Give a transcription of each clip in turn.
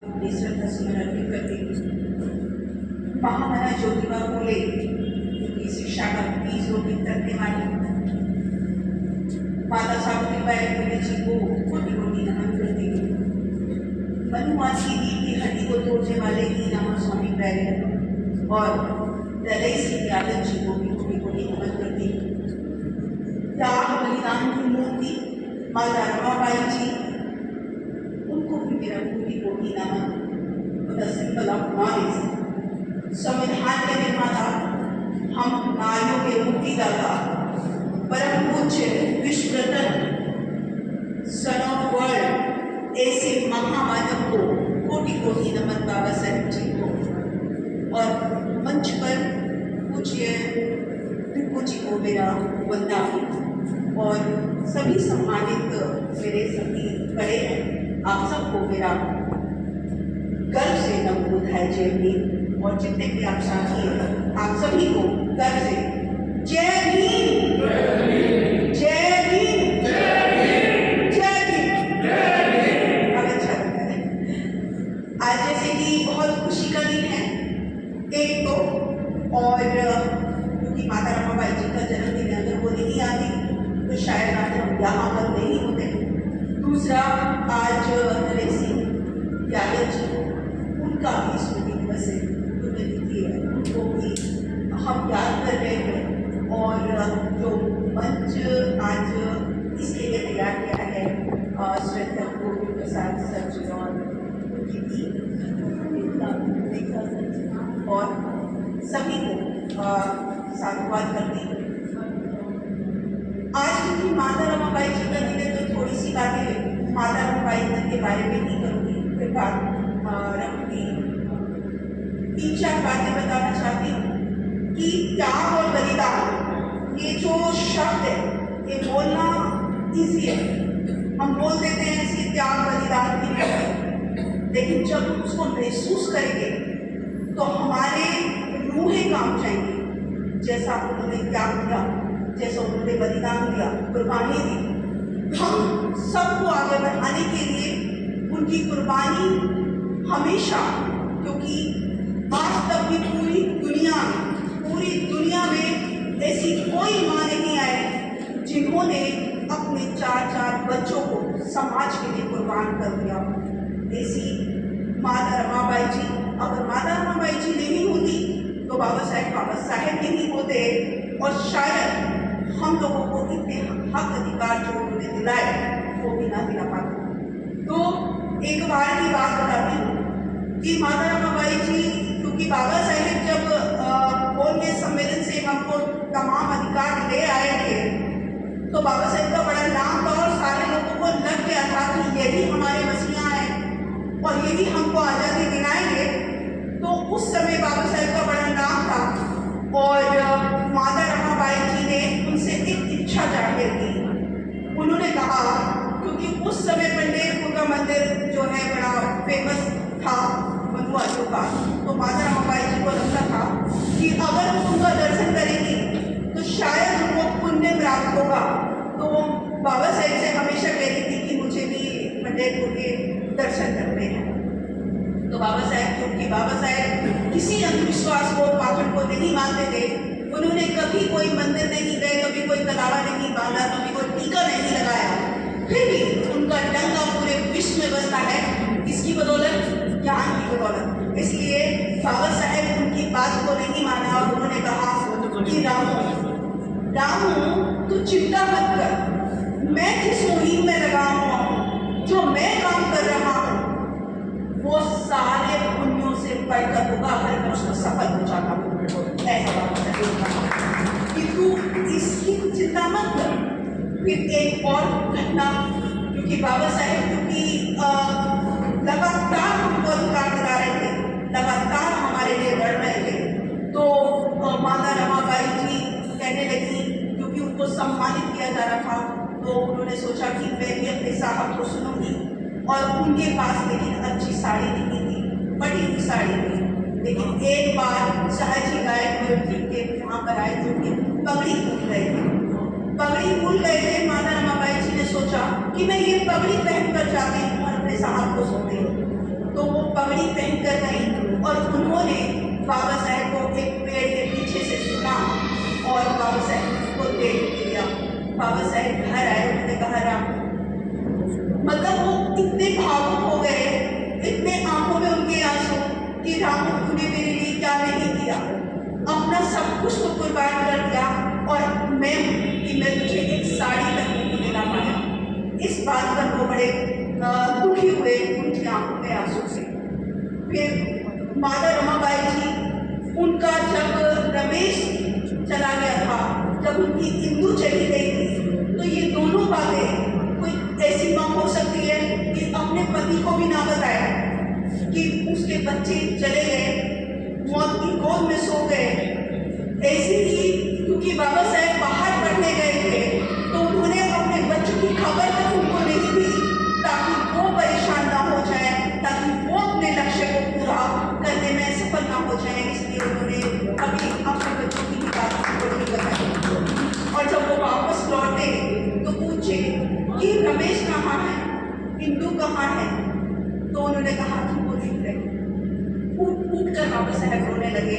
श्रद्धा सुमन अर्पित करती हूँ। महामना ज्योतिबा फूले की शिक्षा का बीज रोपित करने वाली माता सावित्रीबाई फुले जी को कोटि कोटि नमन करती हूँ। मनुवाद की नींव की हड्डी को तोड़ने वाले ही नाम स्वामी प्रेरणा और दलई सिंह यादव जी को भी कोटि कोटि नमन करती हूँ। त्याग बलिदान की मूर्ति माता रमाबाई जी, उनको भी मेरा कोटि कोटि नमन। The symbol of knowledge, संविधान के निर्माता, हम नारियों के मुक्तिदाता, परम पूज्य विश्व रत्न, सन ऑफ वर्ल्ड, ऐसे महामानव को कोटि कोटि नमन बाबा साहेब जी को। और मंच पर पूज्य टिप्पू जी को मेरा वंदन और सभी सम्मानित मेरे सभी बड़े हैं, आप सबको मेरा गर्व से नमोद है जय भीम। और जितने भी आप साथी हैं, आप सभी को गर्व से जय भीम, जय भीम, जय भीम। अब अच्छा लगता है। आज जैसे कि बहुत खुशी का दिन है एक तो, और क्योंकि माता रमाबाई जी का जन्मदिन है, अगर वो नहीं आती तो शायद आज हम यहाँ पर नहीं होते। दूसरा, आज दलई सिंह यादव जी, उनका भी स्मृति दिवस है, पुण्यतिथि है, उनको भी हम याद कर रहे हैं। और जो मंच आज इसके लिए तैयार किया है श्रद्धा गोविंद प्रसाद सर जी और उनकी टीम और सभी को साधुवाद करती हूँ। आज क्योंकि माता रमाबाई जी का दिन है तो थोड़ी सी बातें माता रमाबाई जी के बारे में नहीं करूँगी, फिर बात रखूँगी। 3-4 बातें बताना चाहती हूँ कि त्याग और बलिदान, ये जो शब्द है ये बोलना ईजी है, हम बोल देते हैं इसकी त्याग बलिदान की बात, लेकिन जब हम उसको महसूस करेंगे तो हमारे रूहें काम जाएंगी। जैसा उन्होंने त्याग किया, जैसा उन्होंने बलिदान दिया, कुर्बानी दी, हम सबको आगे बढ़ाने के लिए उनकी कुर्बानी हमेशा, क्योंकि वास्तव में पूरी दुनिया में ऐसी कोई माँ नहीं आई जिन्होंने अपने 4 बच्चों को समाज के लिए कुर्बान कर दिया। ऐसी माता रमाबाई जी, अगर माता रमाबाई जी नहीं होती तो बाबा साहेब नहीं होते, और शायद हम लोगों को इतने हक अधिकार जो उन्होंने दिलाए वो भी ना दिला पाते। तो एक बार की बात बताती हूँ कि माता रमाबाई जी, क्योंकि बाबा साहेब जब बोल के सम्मेलन से हमको तमाम अधिकार ले आए थे तो बाबा साहेब का बड़ा नाम था और सारे लोगों को लग गया था कि ये भी हमारे मसीहा हैं और ये भी हमको आज़ादी दिलाएंगे। तो उस समय बाबा साहेब का बड़ा नाम था और माता रमाबाई जी ने उनसे एक इच्छा जाहिर की। उन्होंने कहा, क्योंकि उस समय पंडेरपुर का मंदिर जो है बड़ा फेमस था मनुवादियों का, तो माता रमाबाई जी को लगता था कि अगर वो उनका दर्शन करेंगी तो शायद उनको पुण्य प्राप्त होगा। तो वो बाबा साहेब से हमेशा कहती थी कि मुझे भी पंडेरपुर के दर्शन करने हैं। तो बाबा साहेब, क्योंकि बाबा साहेब किसी अंधविश्वास को, पाखंड को नहीं मानते थे, उन्होंने कभी कोई मंदिर नहीं गए, कभी कोई कलावा नहीं बांधा, कभी कोई टीका नहीं लगाया, फिर भी उनका डंका पूरे विश्व में बसता है। किसकी बदौलत? ज्ञान की बदौलत। इसलिए बाबा साहेब उनकी बात को नहीं माना और उन्होंने कहा कि रामू तू चिंता मत कर, मैं जिस मुहिम में लगा हुआ हूँ, जो मैं काम कर रहा हूँ वो सारे पुण्यों से बढ़कर होगा अगर मैं उसको सफल हो जाता हूँ। ऐसा बाबा साहेब कहा कि तू इसकी चिंता मत कर। फिर एक और घटना, क्योंकि बाबा साहेब क्योंकि लगातार हमको अधिकार दिला रहे थे, लगातार हमारे लिए लड़ रहे थे, तो माता रमाबाई जी कहने लगी, क्योंकि उनको सम्मानित किया जा रहा था, तो उन्होंने सोचा कि मैं भी अपने साहब को सुनूंगी। और उनके पास लेकिन अच्छी साड़ी नहीं थी, बड़ी हुई साड़ी थी, लेकिन एक बार शाहजी गाय के वहाँ पर आए जो कि पगड़ी भूल गए थे। पगड़ी भूल गए थे, माता रमाबाई जी ने सोचा कि मैं ये पगड़ी पहनकर जाती हूँ और अपने साहब को सोती हूँ। तो वो पगड़ी पहनकर गई और उन्होंने बाबा साहेब को एक पेड़ के पीछे से सुना और बाबा साहेब को देख लिया। बाबा साहेब घर आए, उन्होंने कहा राम, मतलब वो इतने भावुक हो गए, इतने आंखों में उनके आंसू कि राम तूने मेरे लिए क्या नहीं किया, अपना सब कुछ को कुर्बान कर दिया और मैं तुझे एक साड़ी तक नहीं देना पाया। इस बात पर वो बड़े दुखी हुए, उनकी आंखों में आंसू से। फिर माता रमाबाई जी, उनका जब रमेश चला गया था, जब उनकी इंदू चली गई थी, तो ये दोनों बातें कोई ऐसी माँ हो सकती है कि अपने पति को भी ना बताया कि उसके बच्चे चले गए, मौत की गोद में सो गए। ऐसी ही क्योंकि बाबा साहेब बाहर पढ़ने गए थे, तो उन्होंने अपने बच्चों की खबर तक उनको नहीं दी ताकि वो परेशान ना हो जाए, ताकि वो अपने लक्ष्य को पूरा करने में सफल ना हो जाए। इसलिए उन्होंने कभी अपने बच्चों की बात को नहीं बताई। और जब वो वापस लौटे तो पूछे कि रमेश कहाँ है, इंदू कहाँ है, तो उन्होंने कहा कि वो नहीं रहे। उठ कर बाबा साहेब रोने लगे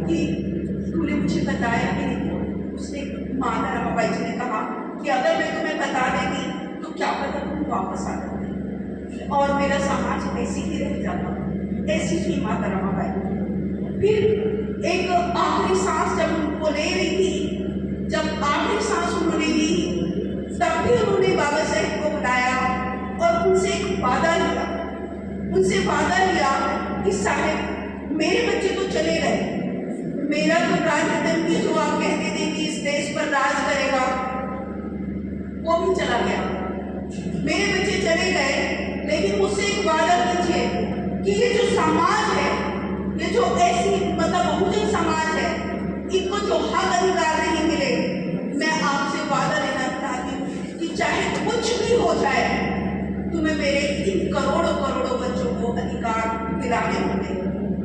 कि तूने मुझे बताया कि नहीं। उसने माता रमाबाई जी ने कहा कि अगर मैं तुम्हें बता देती तो क्या पता तुम वापस आ जाते और मेरा समाज ऐसी ही रह जाता। ऐसी थी माता रमाबाई। फिर एक आखिरी सांस जब उनको ले रही थी, जब आखिरी सांस उन्होंने ली, तब भी उन्होंने बाबा साहेब को बुलाया और उनसे एक वादा लिया। उनसे वादा लिया कि साहेब, मेरे बच्चे तो चले गए, मेरा तो राजरतन की जो आप कहते थे कि इस देश पर राज करेगा, वो भी चला गया। मेरे बच्चे चले गए, लेकिन मुझसे एक वादा कीजिए कि ये जो समाज है, ये जो ऐसी मतलब बहुजन समाज है, इनको जो हक अधिकार नहीं मिले, मैं आपसे वादा लेना चाहती हूँ कि चाहे कुछ भी हो जाए, तुम्हें मेरे इन करोड़ों करोड़ों बच्चों को अधिकार दिलाने होंगे,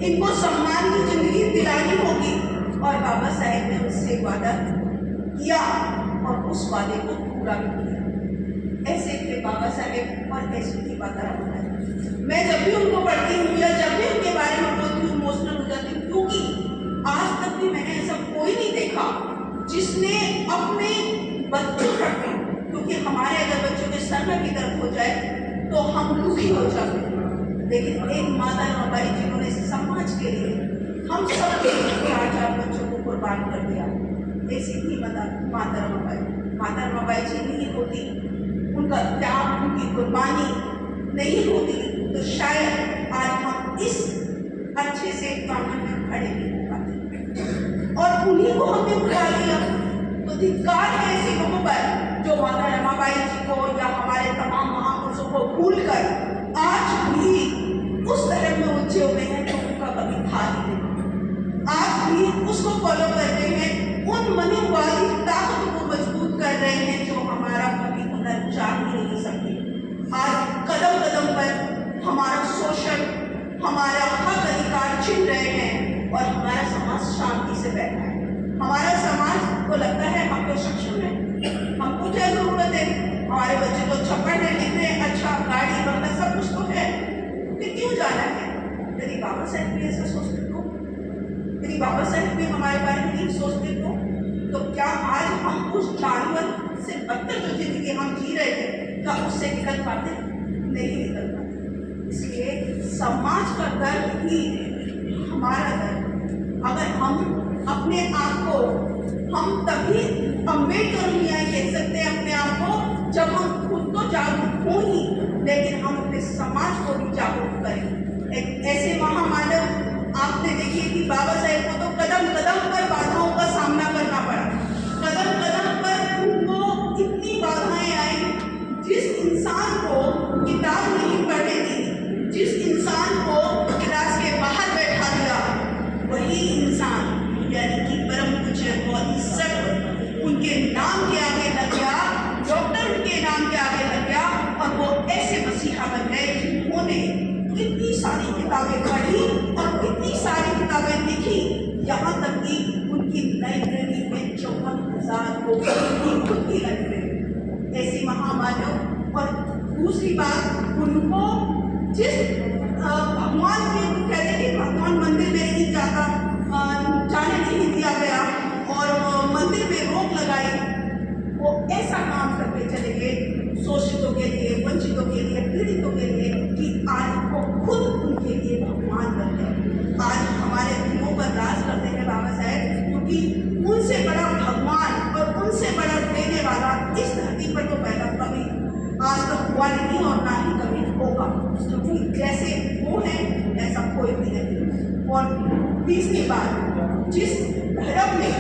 इनको सम्मान की जिंदगी दिलानी होगी। और बाबा साहेब ने उससे वादा किया और उस वादे को पूरा भी किया। ऐसे थे बाबा साहेब और ऐसी थी माता रमाबाई। मैं जब भी उनको पढ़ती हूँ या जब भी उनके बारे में बोलती हूँ, इमोशनल हो जाती हूँ, क्योंकि आज तक भी मैंने ऐसा कोई नहीं देखा जिसने अपने बच्चों पर, क्योंकि हमारे अगर बच्चों के सर में भी दर्द हो जाए तो हम दुखी हो जाते हैं, लेकिन एक माता रमाबाई जिन्होंने समाज के लिए हम सब के 4 बच्चों को कुर्बान कर दिया। ऐसी थी माता रमाबाई। माता रमाबाई जी नहीं होती, उनका त्याग, उनकी कुर्बानी नहीं होती, तो शायद आज हम इस अच्छे से प्रांगण में खड़े नहीं हो पाते। और उन्हीं को हमने बुला लिया, तो धिक्कार है ऐसे लोगों पर जो माता रमाबाई जी को या हमारे तमाम महापुरुषों को भूलकर आज भी उस धर्म में उलझे हुए हैं जो उनका कभी था ही नहीं। आज भी उसको फॉलो करते हैं, उन मनोवादी ताकत को मजबूत कर रहे हैं जो हमारा कभी अंदर जा ही नहीं सकते। आज कदम कदम पर हमारा शोषण, हमारा हक अधिकार छीन रहे हैं और हमारा समाज शांति से बैठा है। हमारा समाज को लगता है हम तो सक्षम है, हमको क्या जरूरत है, हमारे बच्चे तो छप्पड़ में लिख रहे हैं, अच्छा गाड़ी बंगला सब कुछ तो है, फिर क्यों जाना है। यदि बाबा साहेब भी ऐसा सोचते तो, यदि बाबा साहेब भी हमारे बारे में नहीं सोचते तो क्या आज हम उस जानवर से बदतर जो जिंदगी हम जी रहे थे, क्या उससे निकल पाते? नहीं निकल पाते। इसलिए समाज का दर्द ही हमारा दर्द। अगर हम अपने आप को, हम तभी अम्बेडकर न्याय कह सकते हैं अपने आप को जब हम खुद तो जागरूक हो ही, लेकिन हम अपने समाज को भी जागरूक करें। एक ऐसे महामानव आपने देखिए कि बाबा साहेब को तो कदम कदम पर बाधाओं का सामना करना पड़ा, कदम कदम पर उनको इतनी बाधाएं आई। जिस इंसान को किताब नहीं पढ़ने दी, जिस इंसान को क्लास के बाहर बैठा दिया, वही इंसान यानी कि परम पूज्य मौलवी सर उनके नाम के आगे लग गया, डॉक्टर उनके नाम के आगे लग गया और वो ऐसे मसीहा बन गए जिन्होंने कितनी सारी किताबें पढ़ी और कितनी सारी किताबें लिखी, यहाँ तक कि उनकी लाइब्रेरी में 54,000 लोग खुद की लाइब्रेरी। ऐसी महामानव। और दूसरी बात, उनको जिस और तीसरी बात, जिस धर्म ने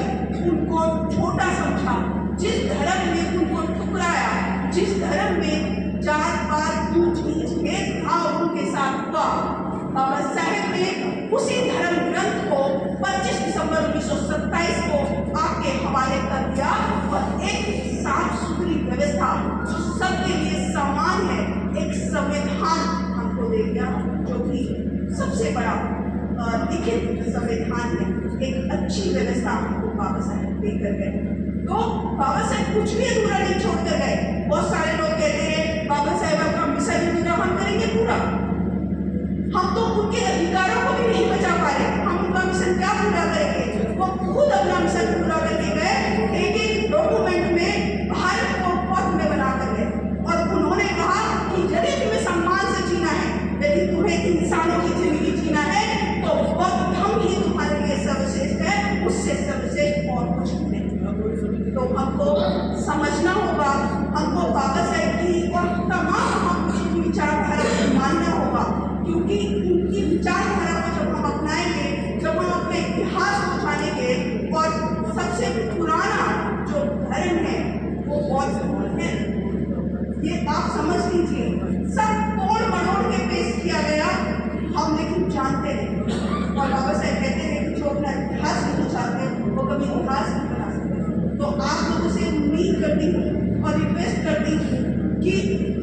उनको छोटा समझा, जिस धर्म ने उनको ठुकराया, जिस धर्म में जात पात ऊंच नीच भेदभाव उनके साथ हुआ, बाबा साहेब ने उसी धर्म ग्रंथ को 25 दिसंबर 1927 को आपके हवाले कर दिया और एक साफ सुथरी व्यवस्था जो सबके लिए समान है, एक संविधान हमको दे दिया, जो कि सबसे बड़ा लिखित संविधान है। एक अच्छी व्यवस्था हमको बाबा साहेब देकर गए। तो बाबा साहेब कुछ भी अधूरा नहीं छोड़कर गए। बहुत सारे लोग कहते हैं बाबा साहेब का मिशन पूरा हम करेंगे पूरा। हम तो उनके अधिकारों को भी नहीं बचा पा रहे, हम उनका मिशन क्या पूरा करेंगे? वो खुद अपना मिशन पूरा करके गए, एक एक डॉक्यूमेंट में भारत को पथ में बना कर गए और उन्होंने कहा कि यदि तुम्हें सम्मान से जीना है, यदि तुम्हें इंसानों की जिंदगी जीना है, तो वक्त हम ही तुम्हारे लिए सर्वश्रेष्ठ है, उससे सर्वश्रेष्ठ और कुछ नहीं। तो हमको समझना होगा, हमको बाबा साहेब की और तमाम महापुरुषों की विचारधारा को मानना होगा, क्योंकि उनकी विचारधारा को जब हम अपनाएंगे, जब हम अपने इतिहास को जानेंगे और सबसे पुराना जो धर्म है वो बौद्ध धर्म है। ये आप समझ लीजिए, सब तोड़ मरोड़ के पेश किया गया, हम लेकिन जानते नहीं। और बाबा साहेब कहते हैं कि जो अपना इतिहास नहीं चाहते वो कभी इतिहास नहीं बना सकते। तो आप लोगों से उम्मीद करती हूँ और रिक्वेस्ट करती हूँ कि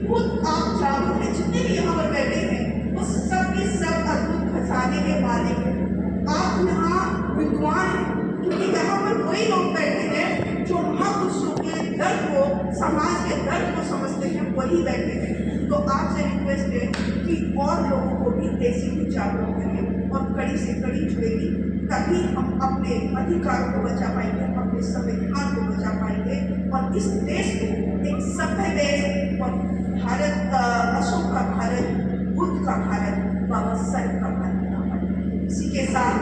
खुद आप जागरूक हैं, जितने भी यहाँ पर बैठे हैं वो सब के सब अद्भुत खजाने के मालिक हैं। आप यहाँ विद्वान हैं, क्योंकि यहाँ पर वही लोग बैठे हैं जो महापुरुषों के दर्द को, समाज के दर्द को समझते हैं, वही बैठे हैं। तो आपसे रिक्वेस्ट है कि और लोगों को भी ऐसी ही जागरूक करें और कड़ी से कड़ी जुड़ेगी, तभी हम अपने अधिकारों को बचा पाएंगे, अपने संविधान को बचा पाएंगे और इस देश को एक सभ्य देश और भारत, अशोक का भारत, बुद्ध का भारत, बाबा साहेब का भारत बना पाएंगे। इसी के साथ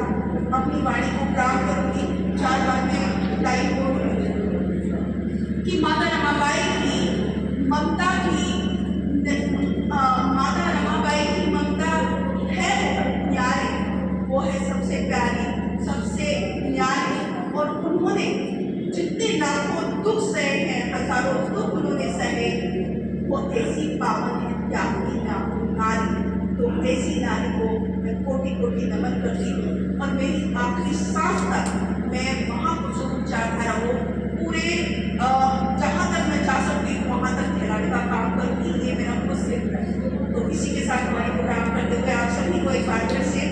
अपनी वाणी को प्रारंभ करूंगी। 4 बातें बताई कि माता रमाबाई की ममता की, माता रमाबाई की ममता है न्यारी, वो है सबसे प्यारी, सबसे न्यारी। और उन्होंने जितने लाखों दुख सहे हैं, हजारों दुख उन्होंने सहे, वो ऐसी पावन है त्यागी नारी। तो ऐसी नारी को मैं कोटि कोटि नमन करती हूँ और मेरी आखिरी सांस तक मैं महापुरुषों की विचारधारा को पूरे जहाँ तक मैं जा सकती हूँ वहाँ तक फैलाने का काम करूँगी। ये मेरा मुस्लिम है। तो इसी के साथ हमारी प्रोग्राम करते हुए आप सभी को एक बार फिर से